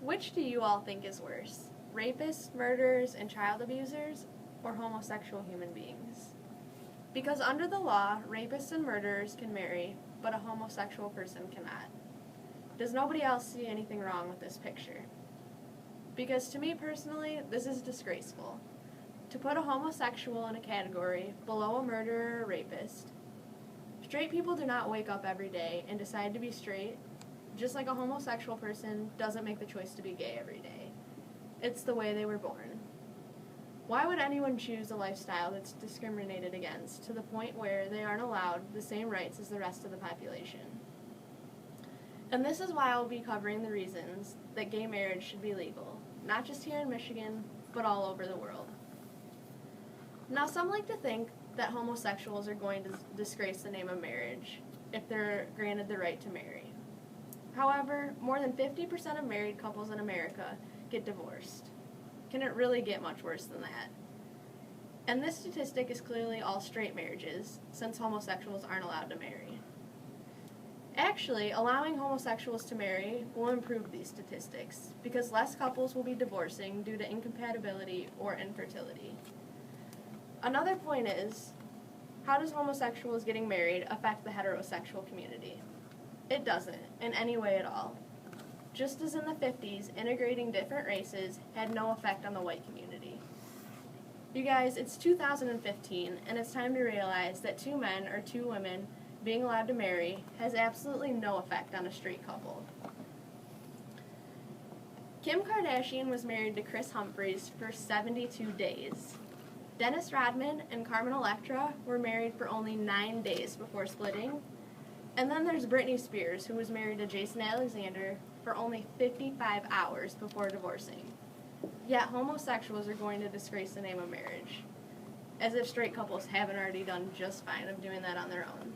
Which do you all think is worse? Rapists, murderers, and child abusers, or homosexual human beings? Because under the law, rapists and murderers can marry, but a homosexual person cannot. Does nobody else see anything wrong with this picture? Because to me personally, this is disgraceful. To put a homosexual in a category below a murderer or rapist. Straight people do not wake up every day and decide to be straight, just like a homosexual person doesn't make the choice to be gay every day. It's the way they were born. Why would anyone choose a lifestyle that's discriminated against to the point where they aren't allowed the same rights as the rest of the population? And this is why I'll be covering the reasons that gay marriage should be legal, not just here in Michigan, but all over the world. Now, some like to think that homosexuals are going to disgrace the name of marriage if they're granted the right to marry. However, more than 50% of married couples in America get divorced. Can it really get much worse than that? And this statistic is clearly all straight marriages, since homosexuals aren't allowed to marry. Actually, allowing homosexuals to marry will improve these statistics, because less couples will be divorcing due to incompatibility or infertility. Another point is, how does homosexuals getting married affect the heterosexual community? It doesn't, in any way at all. Just as in the 50s, integrating different races had no effect on the white community. You guys, it's 2015, and it's time to realize that 2 men or 2 women being allowed to marry has absolutely no effect on a straight couple. Kim Kardashian was married to Chris Humphries for 72 days. Dennis Rodman and Carmen Electra were married for only 9 days before splitting. And then there's Britney Spears, who was married to Jason Alexander for only 55 hours before divorcing. Yet homosexuals are going to disgrace the name of marriage, as if straight couples haven't already done just fine of doing that on their own.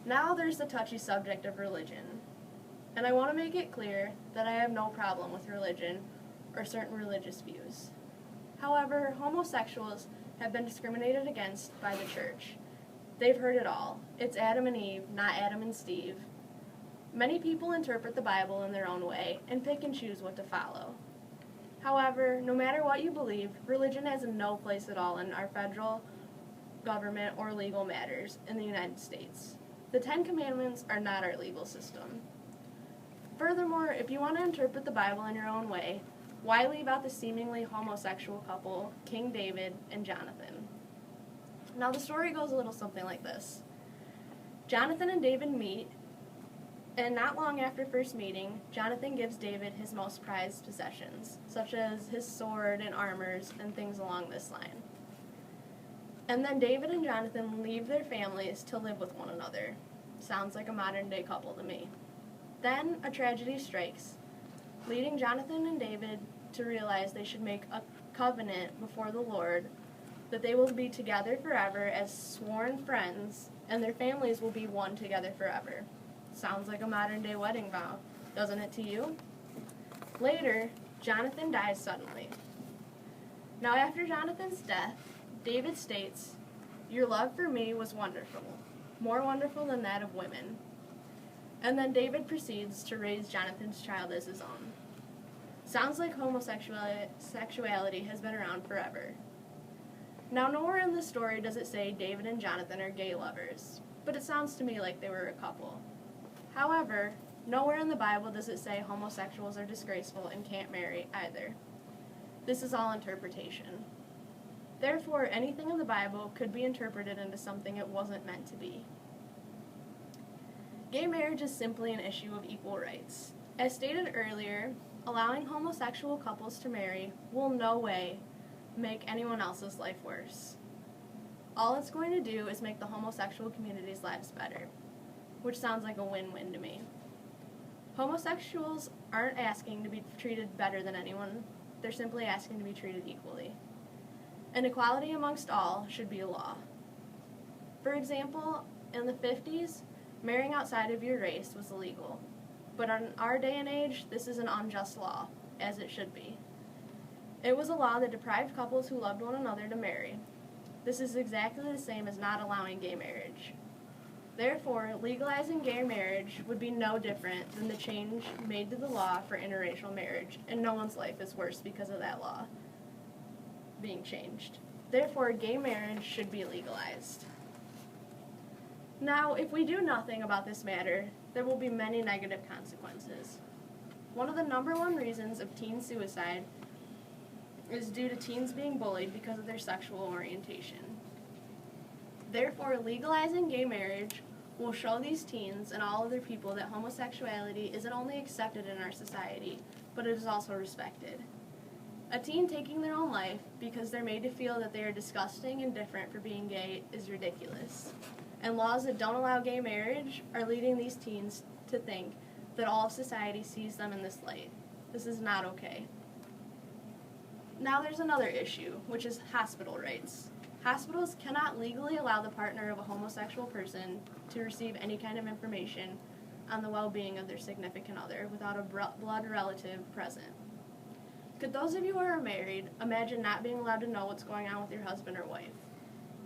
Now there's the touchy subject of religion. And I want to make it clear that I have no problem with religion or certain religious views. However, homosexuals have been discriminated against by the church. They've heard it all. It's Adam and Eve, not Adam and Steve. Many people interpret the Bible in their own way and pick and choose what to follow. However, no matter what you believe, religion has no place at all in our federal government or legal matters in the United States. The 10 Commandments are not our legal system. Furthermore, if you want to interpret the Bible in your own way, why leave out the seemingly homosexual couple, King David and Jonathan? Now, the story goes a little something like this. Jonathan and David meet, and not long after first meeting, Jonathan gives David his most prized possessions, such as his sword and armors and things along this line. And then David and Jonathan leave their families to live with one another. Sounds like a modern-day couple to me. Then a tragedy strikes, leading Jonathan and David to realize they should make a covenant before the Lord that they will be together forever as sworn friends, and their families will be one together forever. Sounds like a modern-day wedding vow, doesn't it to you? Later, Jonathan dies suddenly. Now, after Jonathan's death, David states, "Your love for me was wonderful, more wonderful than that of women." And then David proceeds to raise Jonathan's child as his own. Sounds like homosexuality has been around forever. Now, nowhere in the story does it say David and Jonathan are gay lovers, but it sounds to me like they were a couple. However, nowhere in the Bible does it say homosexuals are disgraceful and can't marry either. This is all interpretation. Therefore, anything in the Bible could be interpreted into something it wasn't meant to be. Gay marriage is simply an issue of equal rights. As stated earlier, allowing homosexual couples to marry will in no way make anyone else's life worse. All it's going to do is make the homosexual community's lives better, which sounds like a win-win to me. Homosexuals aren't asking to be treated better than anyone, they're simply asking to be treated equally. And equality amongst all should be a law. For example, in the 50s, marrying outside of your race was illegal. But in our day and age, this is an unjust law, as it should be. It was a law that deprived couples who loved one another to marry. This is exactly the same as not allowing gay marriage. Therefore, legalizing gay marriage would be no different than the change made to the law for interracial marriage, and no one's life is worse because of that law being changed. Therefore, gay marriage should be legalized. Now, if we do nothing about this matter, there will be many negative consequences. One of the #1 reasons of teen suicide is due to teens being bullied because of their sexual orientation. Therefore, legalizing gay marriage will show these teens and all other people that homosexuality isn't only accepted in our society, but it is also respected. A teen taking their own life because they're made to feel that they are disgusting and different for being gay is ridiculous. And laws that don't allow gay marriage are leading these teens to think that all of society sees them in this light. This is not okay. Now there's another issue, which is hospital rights. Hospitals cannot legally allow the partner of a homosexual person to receive any kind of information on the well-being of their significant other without a blood relative present. Could those of you who are married imagine not being allowed to know what's going on with your husband or wife?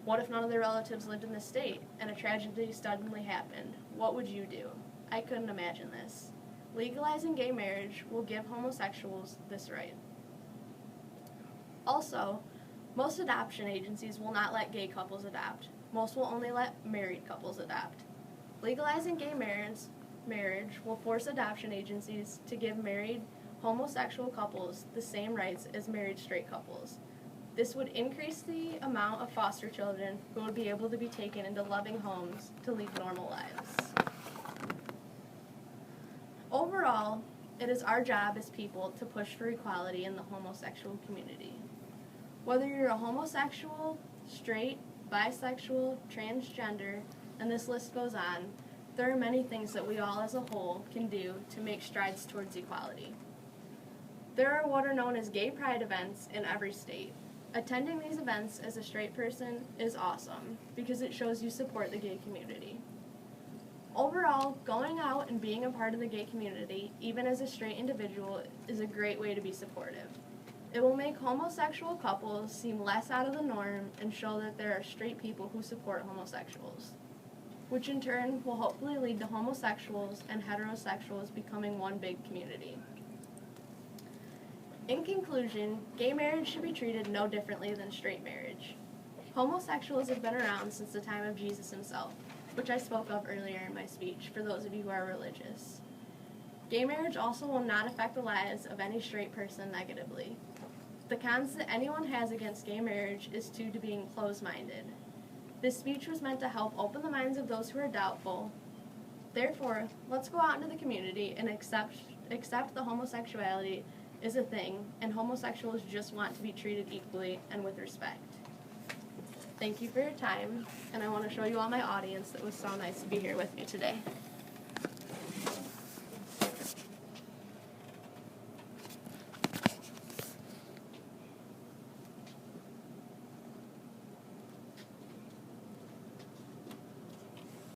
What if none of their relatives lived in the state and a tragedy suddenly happened? What would you do? I couldn't imagine this. Legalizing gay marriage will give homosexuals this right. Also, most adoption agencies will not let gay couples adopt. Most will only let married couples adopt. Legalizing gay marriage will force adoption agencies to give married homosexual couples the same rights as married straight couples. This would increase the amount of foster children who would be able to be taken into loving homes to lead normal lives. Overall, it is our job as people to push for equality in the homosexual community. Whether you're a homosexual, straight, bisexual, transgender, and this list goes on, there are many things that we all as a whole can do to make strides towards equality. There are what are known as gay pride events in every state. Attending these events as a straight person is awesome because it shows you support the gay community. Overall, going out and being a part of the gay community, even as a straight individual, is a great way to be supportive. It will make homosexual couples seem less out of the norm and show that there are straight people who support homosexuals, which in turn will hopefully lead to homosexuals and heterosexuals becoming one big community. In conclusion, gay marriage should be treated no differently than straight marriage. Homosexuals have been around since the time of Jesus himself, which I spoke of earlier in my speech for those of you who are religious. Gay marriage also will not affect the lives of any straight person negatively. The cons that anyone has against gay marriage is due to being closed-minded. This speech was meant to help open the minds of those who are doubtful. Therefore, let's go out into the community and accept the homosexuality is a thing, and homosexuals just want to be treated equally and with respect. Thank you for your time, and I want to show you all my audience that was so nice to be here with me today.